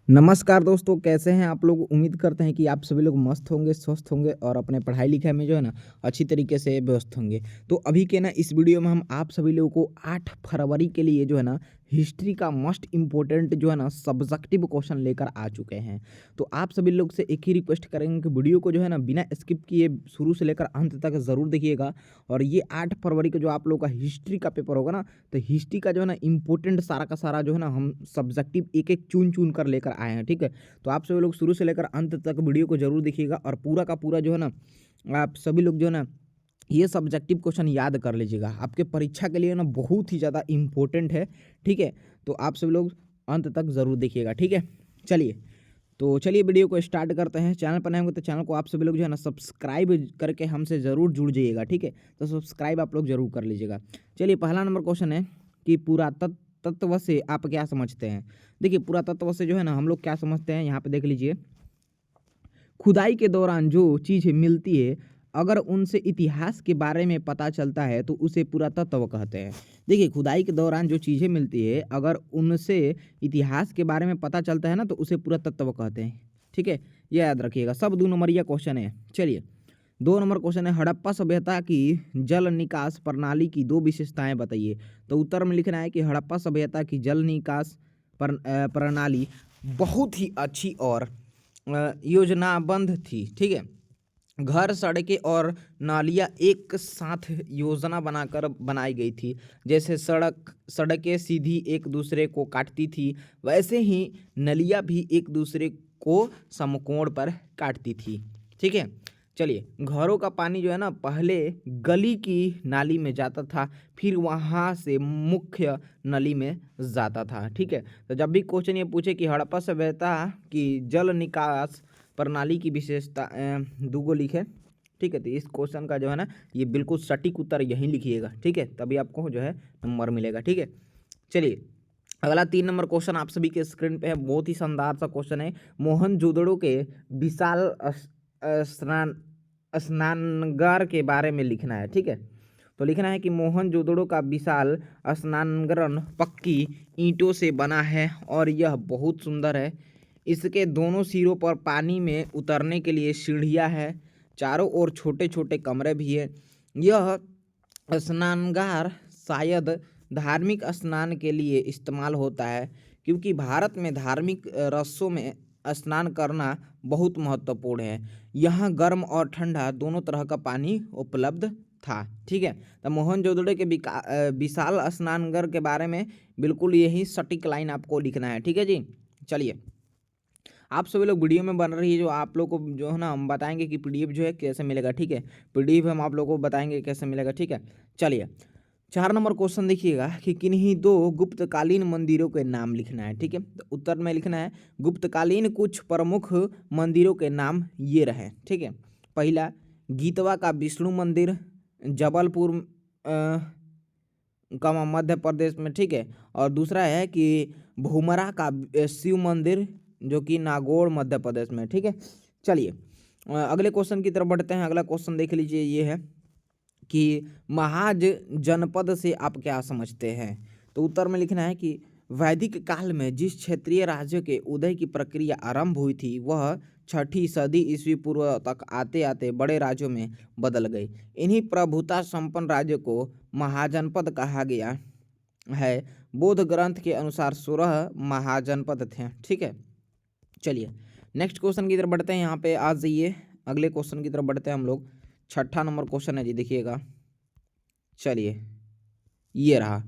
नमस्कार दोस्तों, कैसे हैं आप लोग? उम्मीद करते हैं कि आप सभी लोग मस्त होंगे, स्वस्थ होंगे और अपने पढ़ाई लिखाई में जो है ना अच्छी तरीके से व्यस्त होंगे। तो अभी के ना इस वीडियो में हम आप सभी लोगों को 8 फरवरी के लिए जो है ना हिस्ट्री का मोस्ट इम्पोर्टेंट जो है ना सब्जेक्टिव क्वेश्चन लेकर आ चुके हैं। तो आप सभी लोग से एक ही रिक्वेस्ट करेंगे कि वीडियो को जो है ना बिना स्किप किए शुरू से लेकर अंत तक ज़रूर देखिएगा। और ये 8 फरवरी को जो आप लोग का हिस्ट्री का पेपर होगा ना, तो हिस्ट्री का जो है ना इम्पोर्टेंट सारा का सारा जो है ना हम सब्जेक्टिव एक एक चुन चुन कर लेकर आए हैं। ठीक है, तो आप सभी लोग शुरू से लेकर अंत तक वीडियो को जरूर देखिएगा और पूरा का पूरा जो है ना आप सभी लोग जो है ना ये सब्जेक्टिव क्वेश्चन याद कर लीजिएगा। आपके परीक्षा के लिए ना बहुत ही ज़्यादा इम्पोर्टेंट है। ठीक है, तो आप सभी लोग अंत तक ज़रूर देखिएगा। ठीक है, चलिए चलिए वीडियो को स्टार्ट करते हैं। चैनल पर नए होंगे तो चैनल को आप सभी लोग जो है ना सब्सक्राइब करके हमसे ज़रूर जुड़ जाइएगा। ठीक है, तो सब्सक्राइब आप लोग जरूर कर लीजिएगा। चलिए, पहला नंबर क्वेश्चन है कि पुरातत्व तत्व से आप क्या समझते हैं। देखिए, पुरातत्व से जो है ना हम लोग क्या समझते हैं, यहाँ पे देख लीजिए। खुदाई के दौरान जो चीज़ मिलती है, अगर उनसे इतिहास के बारे में पता चलता है तो उसे पुरातत्व कहते हैं। देखिए, खुदाई के दौरान जो चीज़ें मिलती है, अगर उनसे इतिहास के बारे में पता चलता है ना, तो उसे पुरातत्व कहते हैं। ठीक है, ये याद रखिएगा। सब 2 नंबरिया क्वेश्चन है। चलिए, 2 नंबर क्वेश्चन है, हड़प्पा सभ्यता की जल निकास प्रणाली की 2 विशेषताएं बताइए। तो उत्तर में लिखना है कि हड़प्पा सभ्यता की जल निकास प्रणाली बहुत ही अच्छी और योजनाबद्ध थी। ठीक है, घर, सड़कें और नालियाँ एक साथ योजना बनाकर बनाई गई थी। जैसे सड़कें सीधी एक दूसरे को काटती थी, वैसे ही नलियाँ भी एक दूसरे को समकोण पर काटती थी। ठीक है, चलिए, घरों का पानी जो है ना पहले गली की नाली में जाता था, फिर वहाँ से मुख्य नली में जाता था। ठीक है, तो जब भी क्वेश्चन ये पूछे कि हड़प्पा सभ्यता की जल निकास प्रणाली की विशेषता दूगो लिखे। ठीक है, तो इस क्वेश्चन का जो है ना ये बिल्कुल सटीक उत्तर यहीं लिखिएगा। ठीक है, तभी आपको जो है नंबर मिलेगा। ठीक है, चलिए, अगला 3 नंबर क्वेश्चन आप सभी के स्क्रीन पे है। बहुत ही शानदार सा क्वेश्चन है। मोहनजोदड़ो के विशाल स्नान स्नानगार के बारे में लिखना है। ठीक है, तो लिखना है कि मोहनजोदड़ो का विशाल स्नानगृह पक्की ईंटों से बना है और यह बहुत सुंदर है। इसके दोनों सिरों पर पानी में उतरने के लिए सीढ़ियाँ हैं। चारों ओर छोटे छोटे कमरे भी हैं। यह स्नानगार शायद धार्मिक स्नान के लिए इस्तेमाल होता है, क्योंकि भारत में धार्मिक रस्सों में स्नान करना बहुत महत्वपूर्ण है। यहाँ गर्म और ठंडा दोनों तरह का पानी उपलब्ध था। ठीक है, तो मोहनजोदड़ो के विशाल स्नानघर के बारे में बिल्कुल यही सटीक लाइन आपको लिखना है। ठीक है जी, चलिए, आप सभी लोग वीडियो में बन रही है जो आप लोग को जो है ना हम बताएंगे कि पीडीएफ जो है कैसे मिलेगा। ठीक है, पीडीएफ हम आप लोगों को बताएंगे कैसे मिलेगा। ठीक है, चलिए, 4 नंबर क्वेश्चन देखिएगा कि किन्हीं 2 गुप्तकालीन मंदिरों के नाम लिखना है। ठीक है, तो उत्तर में लिखना है गुप्तकालीन कुछ प्रमुख मंदिरों के नाम ये रहे। ठीक है, पहला गीतवा का विष्णु मंदिर, जबलपुर का मध्य प्रदेश में। ठीक है, और दूसरा है कि भूमरा का शिव मंदिर जो कि नागौर मध्य प्रदेश में। ठीक है, चलिए, अगले क्वेश्चन की तरफ बढ़ते हैं। अगला क्वेश्चन देख लीजिए, ये है कि महाज जनपद से आप क्या समझते हैं। तो उत्तर में लिखना है कि वैदिक काल में जिस क्षेत्रीय राज्य के उदय की प्रक्रिया आरंभ हुई थी, वह 6ठी सदी ईस्वी पूर्व तक आते आते बड़े राज्यों में बदल गई। इन्हीं प्रभुता संपन्न राज्य को महाजनपद कहा गया है। बौद्ध ग्रंथ के अनुसार 16 महाजनपद थे। ठीक है, चलिए, नेक्स्ट क्वेश्चन की तरफ बढ़ते हैं। यहाँ पे आ जाइए, अगले क्वेश्चन की तरफ बढ़ते हैं हम लोग। 6ठा नंबर क्वेश्चन है जी, देखिएगा। चलिए, ये रहा,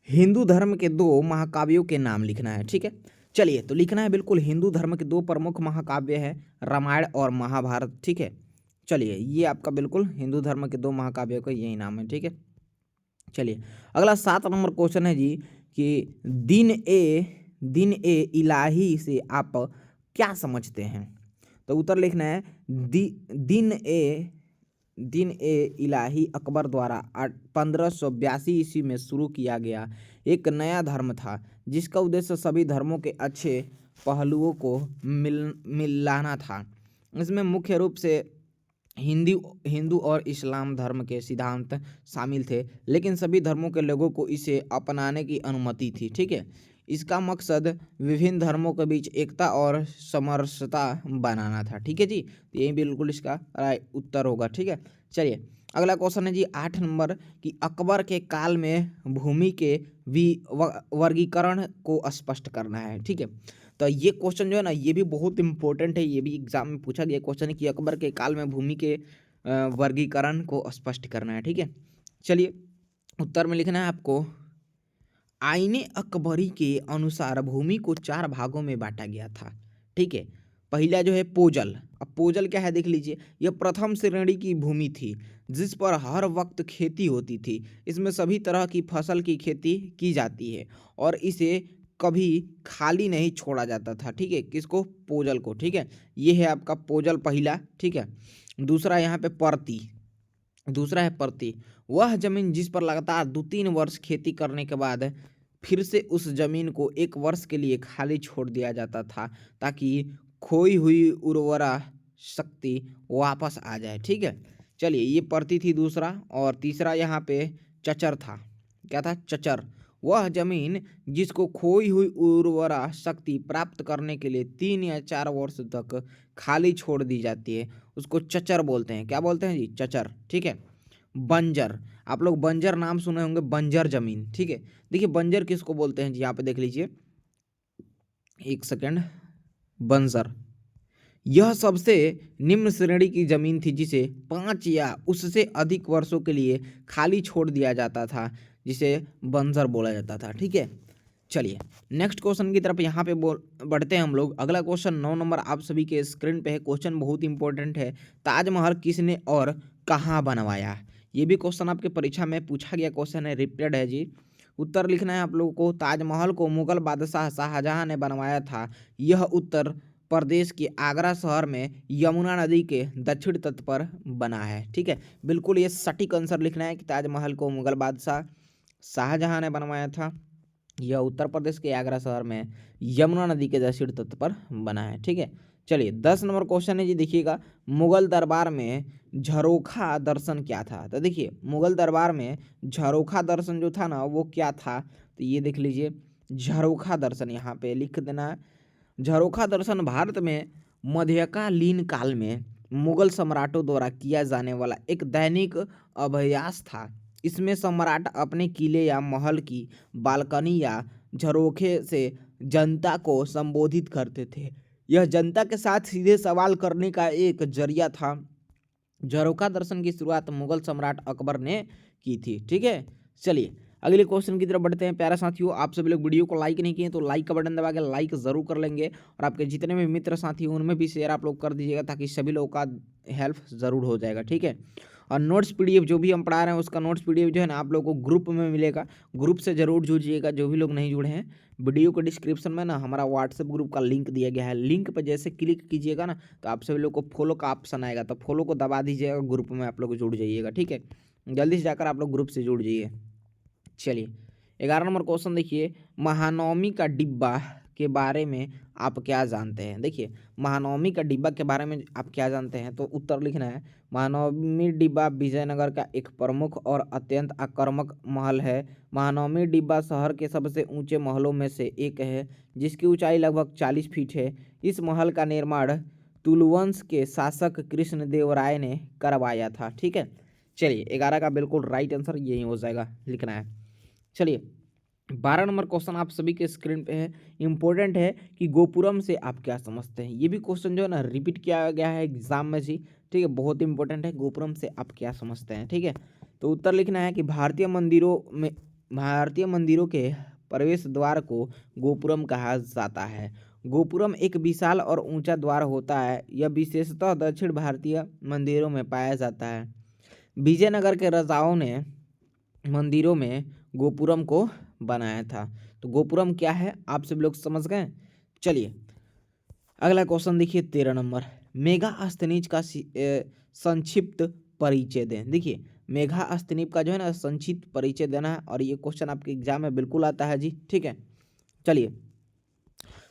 हिंदू धर्म के 2 महाकाव्यों के नाम लिखना है। ठीक है, चलिए, तो लिखना है बिल्कुल हिंदू धर्म के 2 प्रमुख महाकाव्य है, रामायण और महाभारत। ठीक है, चलिए, ये आपका बिल्कुल हिंदू धर्म के 2 महाकाव्यों का यही नाम है। ठीक है, चलिए, अगला 7 नंबर क्वेश्चन है जी कि दिन ए इलाही से आप क्या समझते हैं। तो उत्तर लिखना है दिन ए इलाही अकबर द्वारा 1582 ईस्वी में शुरू किया गया एक नया धर्म था, जिसका उद्देश्य सभी धर्मों के अच्छे पहलुओं को मिलाना था। इसमें मुख्य रूप से हिंदू और इस्लाम धर्म के सिद्धांत शामिल थे, लेकिन सभी धर्मों के लोगों को इसे अपनाने की अनुमति थी। ठीक है, इसका मकसद विभिन्न धर्मों के बीच एकता और समरसता बनाना था। ठीक है जी, तो यही बिल्कुल इसका उत्तर होगा। ठीक है, चलिए अगला क्वेश्चन है जी 8 नंबर कि अकबर के काल में भूमि के वर्गीकरण को स्पष्ट करना है। ठीक है, तो ये क्वेश्चन जो है ना ये भी बहुत इंपॉर्टेंट है, ये भी एग्जाम में पूछा गया क्वेश्चन है कि अकबर के काल में भूमि के वर्गीकरण को स्पष्ट करना है। ठीक है, चलिए उत्तर में लिखना है आपको, आईने अकबरी के अनुसार भूमि को 4 भागों में बांटा गया था। ठीक है, पहला जो है पोजल। अब पोजल क्या है देख लीजिए, यह प्रथम श्रेणी की भूमि थी जिस पर हर वक्त खेती होती थी। इसमें सभी तरह की फसल की खेती की जाती है और इसे कभी खाली नहीं छोड़ा जाता था। ठीक है, किसको? पोजल को। ठीक है, ये है आपका पोजल पहला। ठीक है, दूसरा यहाँ पे परती, दूसरा है परती, वह जमीन जिस पर लगातार 2-3 वर्ष खेती करने के बाद फिर से उस जमीन को 1 वर्ष के लिए खाली छोड़ दिया जाता था ताकि खोई हुई उर्वरा शक्ति वापस आ जाए। ठीक है, चलिए ये परती थी दूसरा। और तीसरा यहाँ पे चचर था। क्या था? चचर, वह जमीन जिसको खोई हुई उर्वरा शक्ति प्राप्त करने के लिए 3 या 4 वर्ष तक खाली छोड़ दी जाती है, उसको चचर बोलते हैं। क्या बोलते हैं जी? चचर। ठीक है, बंजर, आप लोग बंजर नाम सुने होंगे, बंजर जमीन। ठीक है, देखिए बंजर किसको बोलते हैं जी, यहाँ पे देख लीजिए, एक सेकंड, बंजर, यह सबसे निम्न श्रेणी की जमीन थी जिसे 5 या उससे अधिक वर्षों के लिए खाली छोड़ दिया जाता था, जिसे बंजर बोला जाता था। ठीक है, चलिए नेक्स्ट क्वेश्चन की तरफ यहाँ पे बढ़ते हैं हम लोग। अगला क्वेश्चन 9 नंबर आप सभी के स्क्रीन पे है। क्वेश्चन बहुत इंपॉर्टेंट है, ताजमहल किसने और कहाँ बनवाया? ये भी क्वेश्चन आपके परीक्षा में पूछा गया क्वेश्चन है, रिपीटेड है जी। उत्तर लिखना है आप लोगों को, ताजमहल को मुगल बादशाह शाहजहां ने बनवाया था। यह उत्तर प्रदेश के आगरा शहर में यमुना नदी के दक्षिण तट पर बना है। ठीक है, बिल्कुल ये सटीक आंसर लिखना है कि ताजमहल को मुगल बादशाह शाहजहां ने बनवाया था। यह उत्तर प्रदेश के आगरा शहर में यमुना नदी के दक्षिण तट पर बना है। ठीक है, चलिए 10 नंबर क्वेश्चन है जी, देखिएगा, मुगल दरबार में झरोखा दर्शन क्या था? तो देखिए मुगल दरबार में झरोखा दर्शन जो था ना वो क्या था, तो ये देख लीजिए, झरोखा दर्शन यहाँ पे लिख देना है। झरोखा दर्शन भारत में मध्यकालीन काल में मुगल सम्राटों द्वारा किया जाने वाला एक दैनिक अभ्यास था। इसमें सम्राट अपने किले या महल की बालकनी या झरोखे से जनता को संबोधित करते थे। यह जनता के साथ सीधे सवाल करने का एक जरिया था। झरोखा दर्शन की शुरुआत मुगल सम्राट अकबर ने की थी। ठीक है, चलिए अगले क्वेश्चन की तरफ बढ़ते हैं। प्यारा साथियों, आप सभी लोग वीडियो को लाइक नहीं किए तो लाइक का बटन दबा के लाइक जरूर कर लेंगे और आपके जितने भी मित्र साथी हैं उनमें भी शेयर आप लोग कर दीजिएगा ताकि सभी लोगों का हेल्प जरूर हो जाएगा। ठीक है, और नोट्स पीडीएफ जो भी हम पढ़ा रहे हैं उसका नोट्स पीडीएफ जो है ना आप लोगों को ग्रुप में मिलेगा, ग्रुप से जरूर जुड़िएगा। जो भी लोग नहीं जुड़े हैं, वीडियो के डिस्क्रिप्शन में ना हमारा व्हाट्सएप ग्रुप का लिंक दिया गया है। लिंक पर जैसे क्लिक कीजिएगा ना तो आप सभी लोग को फॉलो का ऑप्शन आएगा, तो फॉलो को दबा दीजिएगा, ग्रुप में आप लोग जुड़ जाइएगा। ठीक है, जल्दी से जाकर आप लोग ग्रुप से जुड़ जाइए। चलिए 11 नंबर क्वेश्चन देखिए, महानवमी का डिब्बा के बारे में आप क्या जानते हैं? देखिए महानवमी का डिब्बा के बारे में आप क्या जानते हैं, तो उत्तर लिखना है, महानवमी डिब्बा विजयनगर का एक प्रमुख और अत्यंत आक्रामक महल है। महानवमी डिब्बा शहर के सबसे ऊंचे महलों में से एक है जिसकी ऊंचाई लगभग 40 फीट है। इस महल का निर्माण तुलुवंश के शासक कृष्णदेवराय ने करवाया था। ठीक है, चलिए 11 का बिल्कुल राइट आंसर यही हो जाएगा, लिखना है। चलिए 12 नंबर क्वेश्चन आप सभी के स्क्रीन पे है, इंपॉर्टेंट है कि गोपुरम से आप क्या समझते हैं? ये भी क्वेश्चन जो है ना रिपीट किया गया है एग्जाम में जी। ठीक है, बहुत इंपॉर्टेंट है, गोपुरम से आप क्या समझते हैं? ठीक है, तो उत्तर लिखना है कि भारतीय मंदिरों के प्रवेश द्वार को गोपुरम कहा जाता है। गोपुरम एक विशाल और ऊंचा द्वार होता है। यह विशेषतः दक्षिण भारतीय मंदिरों में पाया जाता है। विजयनगर के राजाओं ने मंदिरों में गोपुरम को बनाया था। तो गोपुरम क्या है आप सब लोग समझ गए। चलिए अगला क्वेश्चन देखिए 13 नंबर, मेगास्थनीज का संक्षिप्त परिचय दें। देखिए मेगास्थनीज का जो है ना संक्षिप्त परिचय देना है और ये क्वेश्चन आपके एग्जाम में बिल्कुल आता है जी। ठीक है, चलिए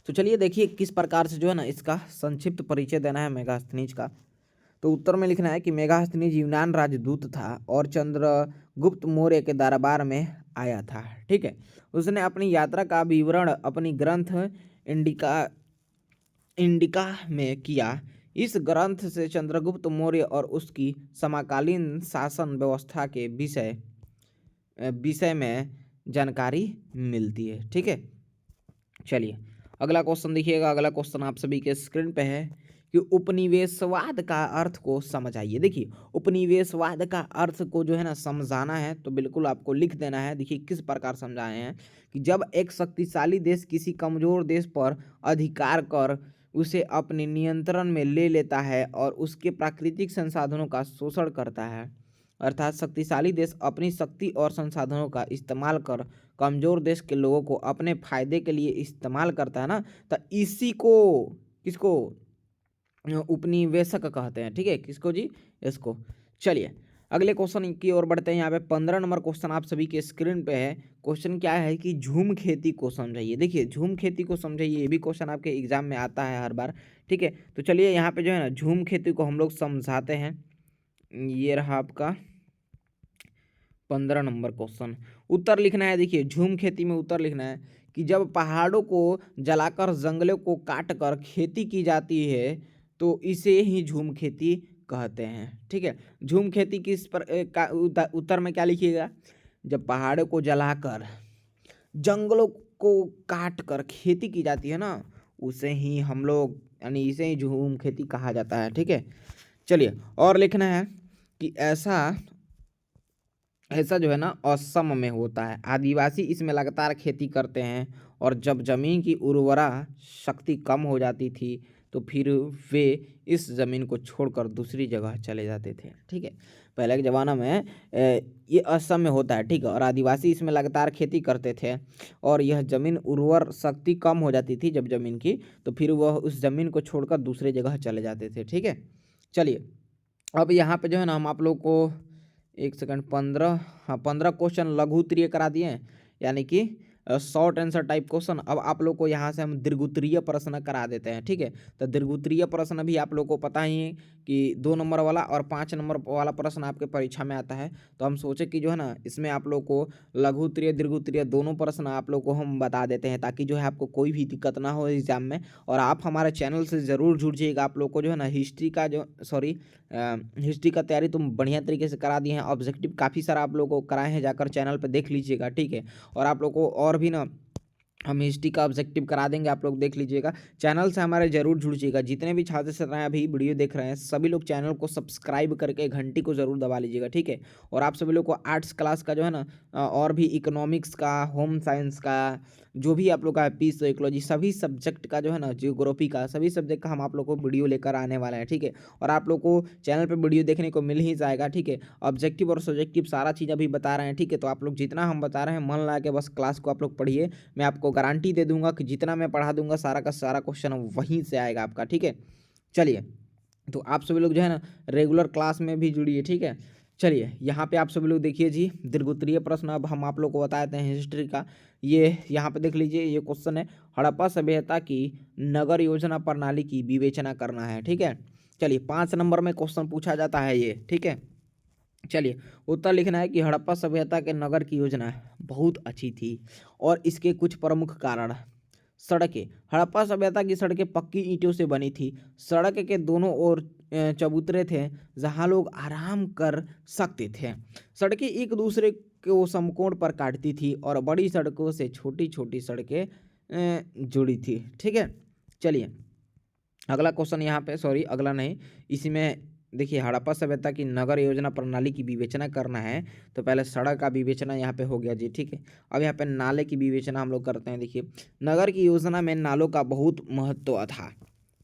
तो चलिए देखिए किस प्रकार से जो है ना इसका संक्षिप्त परिचय देना है मेगास्थनीज का। तो उत्तर में लिखना है कि मेगास्थनीज यूनान राजदूत था और चंद्रगुप्त मौर्य के दरबार में आया था। ठीक है, उसने अपनी यात्रा का विवरण अपनी ग्रंथ इंडिका इंडिका में किया। इस ग्रंथ से चंद्रगुप्त मौर्य और उसकी समकालीन शासन व्यवस्था के विषय में जानकारी मिलती है। ठीक है, चलिए अगला क्वेश्चन देखिएगा। अगला क्वेश्चन आप सभी के स्क्रीन पे है कि उपनिवेशवाद का अर्थ को समझाइए। देखिए उपनिवेशवाद का अर्थ को जो है ना समझाना है तो बिल्कुल आपको लिख देना है। देखिए किस प्रकार समझाए हैं कि जब एक शक्तिशाली देश किसी कमजोर देश पर अधिकार कर उसे अपने नियंत्रण में ले लेता है और उसके प्राकृतिक संसाधनों का शोषण करता है, अर्थात शक्तिशाली देश अपनी शक्ति और संसाधनों का इस्तेमाल कर कमजोर देश के लोगों को अपने फायदे के लिए इस्तेमाल करता है ना, तो इसी को किसको उपनिवेशक कहते हैं। ठीक है, किसको जी, इसको। चलिए अगले क्वेश्चन की ओर बढ़ते हैं। यहाँ पे 15 नंबर क्वेश्चन आप सभी के स्क्रीन पे है। क्वेश्चन क्या है कि झूम खेती को समझाइए। देखिए झूम खेती को समझाइए, ये भी क्वेश्चन आपके एग्जाम में आता है हर बार। ठीक है, तो चलिए यहाँ पे जो है ना झूम खेती को हम लोग समझाते हैं। ये रहा आपका 15 नंबर क्वेश्चन। उत्तर लिखना है। देखिए झूम खेती में उत्तर लिखना है कि जब पहाड़ों को जलाकर जंगलों को काट कर खेती की जाती है तो इसे ही झूम खेती कहते हैं। ठीक है, झूम खेती किस पर उत्तर में क्या लिखिएगा, जब पहाड़ों को जलाकर जंगलों को काट कर खेती की जाती है ना, उसे ही हम लोग यानी इसे ही झूम खेती कहा जाता है। ठीक है, चलिए और लिखना है कि ऐसा जो है ना असम में होता है। आदिवासी इसमें लगातार खेती करते हैं और जब जमीन की उर्वरा शक्ति कम हो जाती थी तो फिर वे इस जमीन को छोड़कर दूसरी जगह चले जाते थे। ठीक है, पहले के ज़माना में ये असम में होता है। ठीक है, और आदिवासी इसमें लगातार खेती करते थे और यह जमीन उर्वर शक्ति कम हो जाती थी जब जमीन की, तो फिर वह उस जमीन को छोड़कर दूसरी जगह चले जाते थे। ठीक है, चलिए अब यहाँ पे जो है ना हम आप लोग को एक सेकंड 15, हाँ 15 क्वेश्चन लघु उत्तरीय करा दिए हैं, यानी कि शॉर्ट आंसर टाइप क्वेश्चन। अब आप लोग को यहाँ से हम दीर्घोत्तरीय प्रश्न करा देते हैं। ठीक है, तो दीर्घोत्तरीय प्रश्न भी आप लोग को पता ही है कि 2 नंबर वाला और 5 नंबर वाला प्रश्न आपके परीक्षा में आता है। तो हम सोचे कि जो है ना इसमें आप लोग को लघु उत्तरीय दीर्घोत्तरीय दोनों प्रश्न आप लोग को हम बता देते हैं, ताकि जो है आपको कोई भी दिक्कत ना हो एग्जाम में। और आप हमारे चैनल से ज़रूर जुड़ जाइएगा। आप लोग को जो है ना हिस्ट्री का जो हिस्ट्री का तैयारी तुम बढ़िया तरीके से करा दिए हैं। ऑब्जेक्टिव काफ़ी सारा आप लोगों को कराए हैं, जाकर चैनल पर देख लीजिएगा। ठीक है, और आप लोग को और भी ना हम हिस्ट्री का ऑब्जेक्टिव करा देंगे, आप लोग देख लीजिएगा। चैनल से हमारे जरूर जुड़िएगा। जितने भी छात्र छात्राएं अभी वीडियो देख रहे हैं सभी लोग चैनल को सब्सक्राइब करके घंटी को जरूर दबा लीजिएगा। ठीक है, और आप सभी लोग को आर्ट्स क्लास का जो है ना और भी इकोनॉमिक्स का, होम साइंस का, जो भी आप लोग का है, पीस साइकोलॉजी, सभी सब्जेक्ट का जो है ना, जियोग्राफी का, सभी सब्जेक्ट का हम आप लोग को वीडियो लेकर आने वाला है। ठीक है, और आप लोग को चैनल पर वीडियो देखने को मिल ही जाएगा। ठीक है, ऑब्जेक्टिव और सब्जेक्टिव सारा चीज़ अभी बता रहे हैं। ठीक है, तो आप लोग जितना हम बता रहे हैं मन लगा के बस क्लास को आप लोग पढ़िए। मैं आपको गारंटी दे दूंगा कि जितना मैं पढ़ा दूंगा सारा का सारा क्वेश्चन वहीं से आएगा आपका। ठीक है, चलिए तो आप सभी लोग जो है ना रेगुलर क्लास में भी जुड़िए। ठीक है, चलिए यहाँ पे आप सभी लोग देखिए जी, दीर्घोत्तरीय प्रश्न अब हम आप लोग को बता देते हैं हिस्ट्री का। ये यहाँ पे देख लीजिए, ये क्वेश्चन है हड़प्पा सभ्यता की नगर योजना प्रणाली की विवेचना करना है। ठीक है, चलिए 5 नंबर में क्वेश्चन पूछा जाता है ये। ठीक है, चलिए उत्तर लिखना है कि हड़प्पा सभ्यता के नगर की योजना बहुत अच्छी थी और इसके कुछ प्रमुख कारण। सड़कें, हड़प्पा सभ्यता की सड़कें पक्की ईंटों से बनी थी। सड़क के दोनों ओर चबूतरे थे जहां लोग आराम कर सकते थे। सड़कें एक दूसरे को समकोण पर काटती थी और बड़ी सड़कों से छोटी छोटी सड़कें जुड़ी थी। ठीक है, चलिए अगला क्वेश्चन यहाँ पे, सॉरी अगला नहीं, इसी में देखिए हड़प्पा सभ्यता की नगर योजना प्रणाली की विवेचना करना है। तो पहले सड़क का विवेचना यहाँ पे हो गया जी। ठीक है, अब यहाँ पे नाले की विवेचना हम लोग करते हैं। देखिए नगर की योजना में नालों का बहुत महत्व था।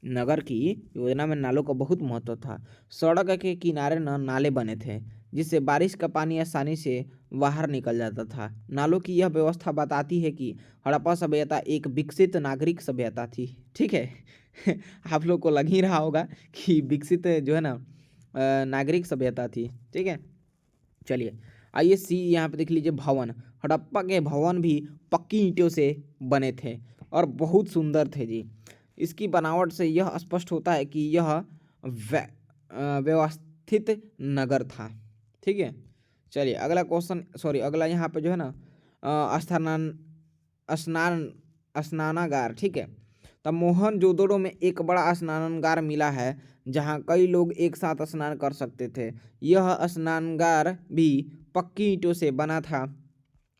नगर की योजना में नालों का बहुत महत्व था। सड़क के किनारे नाले बने थे जिससे बारिश का पानी आसानी से बाहर निकल जाता था। नालों की यह व्यवस्था बताती है कि हड़प्पा सभ्यता एक विकसित नागरिक सभ्यता थी। ठीक है आप लोग को लग ही रहा होगा कि विकसित जो है ना नागरिक सभ्यता थी। ठीक है, चलिए आइए सी यहाँ पे देख लीजिए, भवन। हड़प्पा के भवन भी पक्की ईंटों से बने थे और बहुत सुंदर थे जी। इसकी बनावट से यह स्पष्ट होता है कि यह व्यवस्थित नगर था। ठीक है, चलिए अगला क्वेश्चन, सॉरी अगला यहाँ पे जो है ना स्थान स्नान स्नानागार। ठीक है, तब मोहनजोदड़ो में एक बड़ा स्नानागार मिला है जहाँ कई लोग एक साथ स्नान कर सकते थे। यह स्नानागार भी पक्की ईंटों से बना था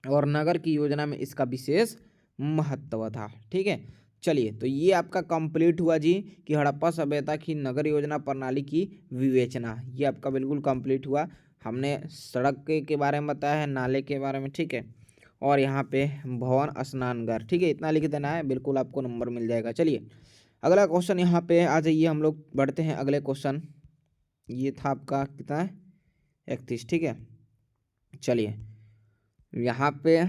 और नगर की योजना में इसका विशेष महत्व था। ठीक है, चलिए तो ये आपका कंप्लीट हुआ जी कि हड़प्पा सभ्यता की नगर योजना प्रणाली की विवेचना, ये आपका बिल्कुल कंप्लीट हुआ। हमने सड़क के बारे में बताया है, नाले के बारे में, ठीक है, और यहाँ पे भवन स्नानघर। ठीक है, इतना लिख देना है, बिल्कुल आपको नंबर मिल जाएगा। चलिए अगला क्वेश्चन यहाँ पे आ जाइए, हम लोग बढ़ते हैं अगले क्वेश्चन। ये था आपका कितना है 31। ठीक है, चलिए यहाँ पे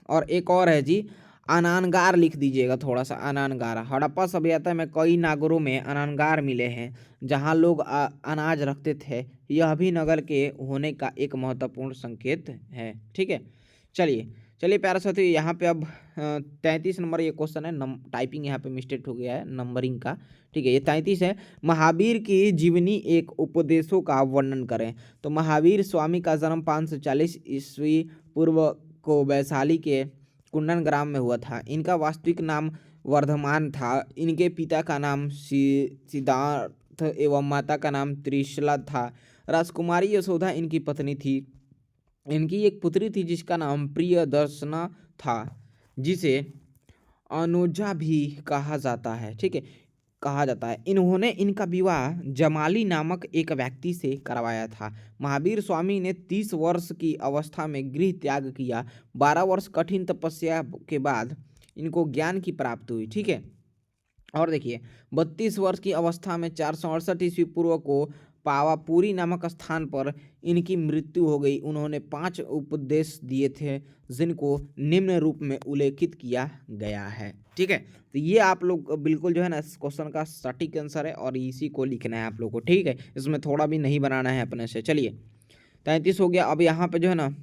और एक और है जी, अनानगार लिख दीजिएगा थोड़ा सा। अनानगार, हड़प्पा सभ्यता में कई नागरों में अनानगार मिले हैं जहाँ लोग अनाज रखते थे। यह भी नगर के होने का एक महत्वपूर्ण संकेत है। ठीक है, चलिए चलिए प्यारे साथियों, यहाँ पे अब 33 नंबर ये क्वेश्चन है। टाइपिंग यहाँ पे मिस्टेक हो गया है नंबरिंग का। ठीक है, ये 33 है। महावीर की जीवनी एक उपदेशों का वर्णन करें। तो महावीर स्वामी का जन्म 540 ईस्वी पूर्व को वैशाली के कुंडन ग्राम में हुआ था। इनका वास्तविक नाम वर्धमान था। इनके पिता का नाम सिद्धार्थ एवं माता का नाम त्रिशला था। राजकुमारी यशोदा इनकी पत्नी थी। इनकी एक पुत्री थी जिसका नाम प्रियदर्शना था, जिसे अनुजा भी कहा जाता है। ठीक है, कहा जाता है। इन्होंने इनका विवाह जमाली नामक एक व्यक्ति से करवाया था। महावीर स्वामी ने 30 वर्ष की अवस्था में गृह त्याग किया। 12 वर्ष कठिन तपस्या के बाद इनको ज्ञान की प्राप्ति हुई। ठीक है, और देखिए 32 वर्ष की अवस्था में 468 ईस्वी पूर्व को पावापुरी नामक स्थान पर इनकी मृत्यु हो गई। उन्होंने 5 उपदेश दिए थे जिनको निम्न रूप में उल्लेखित किया गया है। ठीक है, तो ये आप लोग बिल्कुल जो है ना इस क्वेश्चन का सटीक आंसर है और इसी को लिखना है आप लोग को। ठीक है, इसमें थोड़ा भी नहीं बनाना है अपने से। चलिए 33 हो गया। अब यहाँ पे जो है ना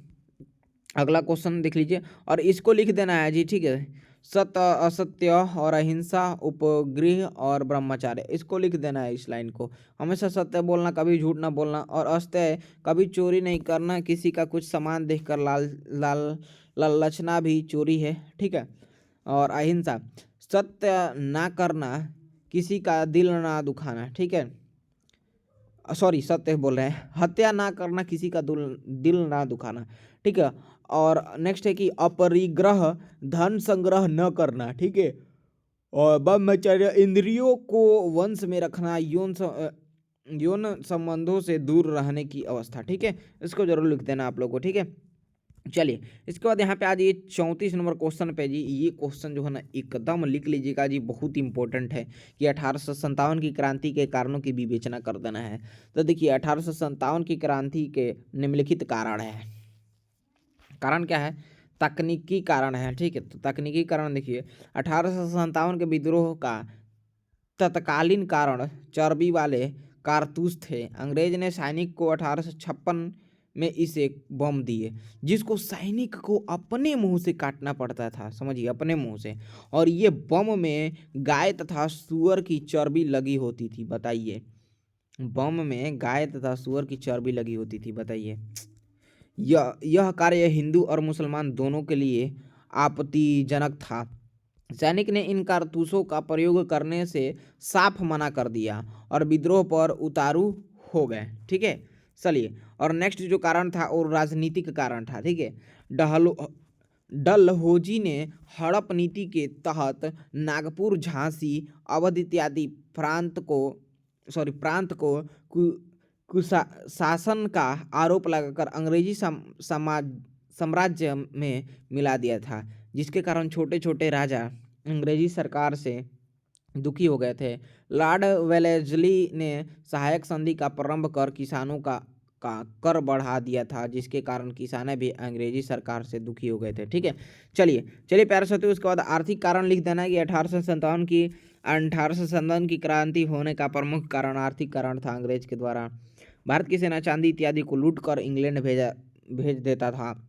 अगला क्वेश्चन देख लीजिए और इसको लिख देना है जी। ठीक है, सत्य असत्य और अहिंसा, उपगृह और ब्रह्मचार्य, इसको लिख देना है इस लाइन को। हमेशा सत्य बोलना, कभी झूठ ना बोलना, और असत्य कभी चोरी नहीं करना, किसी का कुछ सामान देखकर लालचना भी चोरी है। ठीक है, और अहिंसा सत्य ना करना, किसी का दिल ना दुखाना। ठीक है, सॉरी सत्य बोल रहे हैं, हत्या ना करना, किसी का दिल ना दुखाना। ठीक है, और नेक्स्ट है कि अपरिग्रह, धन संग्रह न करना। ठीक है, और ब्रह्मचर्य, इंद्रियों को वंश में रखना, यौन संबंधों से दूर रहने की अवस्था। ठीक है, इसको जरूर लिख देना आप लोगों को। ठीक है, चलिए इसके बाद यहाँ पे आज ये 34 नंबर क्वेश्चन पे जी, ये क्वेश्चन जो है ना एकदम लिख लीजिएगा जी, बहुत इंपॉर्टेंट है कि 1857 की क्रांति के कारणों की विवेचना कर देना है। तो देखिए 1857 की क्रांति के निम्नलिखित कारण है। कारण क्या है? तकनीकी कारण है। ठीक है, तो तकनीकी कारण देखिए 1857 के विद्रोह का तत्कालीन कारण चर्बी वाले कारतूस थे। अंग्रेज ने सैनिक को 1856 में इसे बम दिए, जिसको सैनिक को अपने मुंह से काटना पड़ता था, समझिए अपने मुंह से। और ये बम में गाय तथा सूअर की चर्बी लगी होती थी। बताइए, बम में गाय तथा सूअर की चर्बी लगी होती थी, बताइए। यह कार्य हिंदू और मुसलमान दोनों के लिए आपत्तिजनक था। सैनिक ने इन कारतूसों का प्रयोग करने से साफ मना कर दिया और विद्रोह पर उतारू हो गए। ठीक है, चलिए, और नेक्स्ट जो कारण था और राजनीतिक कारण था। ठीक है, डलहौजी ने हड़प नीति के तहत नागपुर, झांसी, अवध इत्यादि प्रांत को कुशासन का आरोप लगाकर अंग्रेजी साम्राज्य में मिला दिया था, जिसके कारण छोटे छोटे राजा अंग्रेजी सरकार से दुखी हो गए थे। लॉर्ड वेलेस्ली ने सहायक संधि का प्रारंभ कर किसानों का कर बढ़ा दिया था, जिसके कारण किसान भी अंग्रेजी सरकार से दुखी हो गए थे। ठीक है, चलिए प्यारे साथियों, उसके बाद आर्थिक कारण लिख देना है कि 1857 की क्रांति होने का प्रमुख कारण आर्थिक कारण था। अंग्रेज के द्वारा भारत की सेना चांदी इत्यादि को लूट कर इंग्लैंड भेज देता था।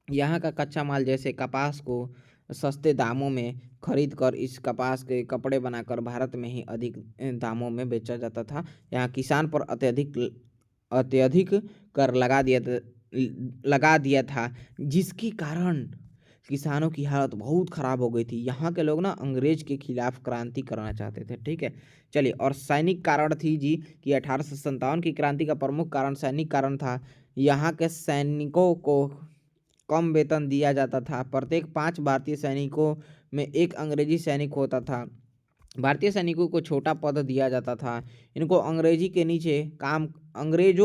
यहाँ का कच्चा माल जैसे कपास को सस्ते दामों में खरीद कर इस कपास के कपड़े बनाकर भारत में ही अधिक दामों में बेचा जाता था। यहाँ किसान पर अत्यधिक कर लगा दिया था, जिसके कारण किसानों की हालत बहुत ख़राब हो गई थी। यहाँ के लोग ना अंग्रेज के खिलाफ क्रांति करना चाहते थे। ठीक है, चलिए। और सैनिक कारण थी जी कि 1857 की क्रांति का प्रमुख कारण सैनिक कारण था। यहाँ के सैनिकों को कम वेतन दिया जाता था। प्रत्येक 5 भारतीय सैनिकों में एक अंग्रेजी सैनिक होता था। भारतीय सैनिकों को छोटा पद दिया जाता था। इनको अंग्रेजों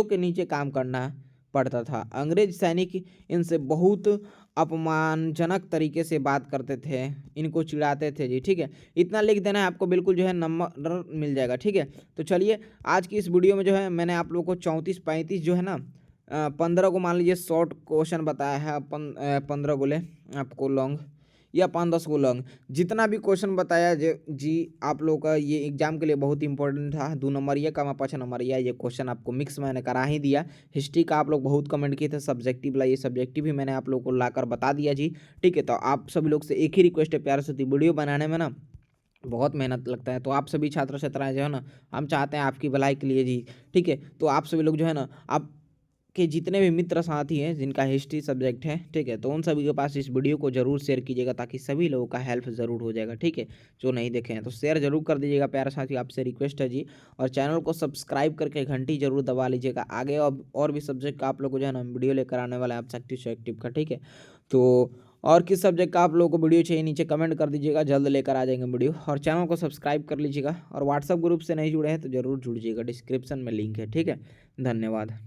के नीचे काम करना पड़ता था। अंग्रेज सैनिक इनसे बहुत अपमानजनक तरीके से बात करते थे, इनको चिढ़ाते थे जी। ठीक है, इतना लिख देना है आपको, बिल्कुल जो है नंबर मिल जाएगा। ठीक है, तो चलिए आज की इस वीडियो में जो है मैंने आप लोगों को 34-35 जो है ना 15 को मान लीजिए शॉर्ट क्वेश्चन बताया है। 15 गोले आपको लॉन्ग या 5-10 को लॉन्ग, जितना भी क्वेश्चन बताया जी आप लोगों का ये एग्जाम के लिए बहुत इंपॉर्टेंट था। 2 नंबरिया का 5 नंबरिया ये क्वेश्चन आपको मिक्स मैंने करा ही दिया। हिस्ट्री का आप लोग बहुत कमेंट किए थे सब्जेक्टिव लाइए, सब्जेक्टिव भी मैंने आप लोगों को लाकर बता दिया जी। ठीक है, तो आप सभी लोग से एक ही रिक्वेस्ट है, प्यार से वीडियो बनाने में ना बहुत मेहनत लगता है, तो आप सभी छात्र छात्राएं जो है ना, हम चाहते हैं आपकी भलाई के लिए जी। ठीक है, तो आप सभी लोग जो है ना, आप के जितने भी मित्र साथी हैं जिनका हिस्ट्री सब्जेक्ट है, ठीक है, तो उन सभी के पास इस वीडियो को जरूर शेयर कीजिएगा, ताकि सभी लोगों का हेल्प ज़रूर हो जाएगा। ठीक है, जो नहीं देखे हैं तो शेयर जरूर कर दीजिएगा प्यारे साथी, आपसे रिक्वेस्ट है जी। और चैनल को सब्सक्राइब करके घंटी जरूर दबा लीजिएगा। आगे और भी सब्जेक्ट का आप लोग को जो है ना वीडियो लेकर आने वाला है, आप एक्टिव का। ठीक है, तो और किस सब्जेक्ट का आप लोगों को वीडियो चाहिए नीचे कमेंट कर दीजिएगा, जल्द लेकर आ जाएंगे वीडियो। और चैनल को सब्सक्राइब कर लीजिएगा, और व्हाट्सएप ग्रुप से नहीं जुड़े हैं तो जरूर जुड़ जाइएगा, डिस्क्रिप्शन में लिंक है। ठीक है, धन्यवाद।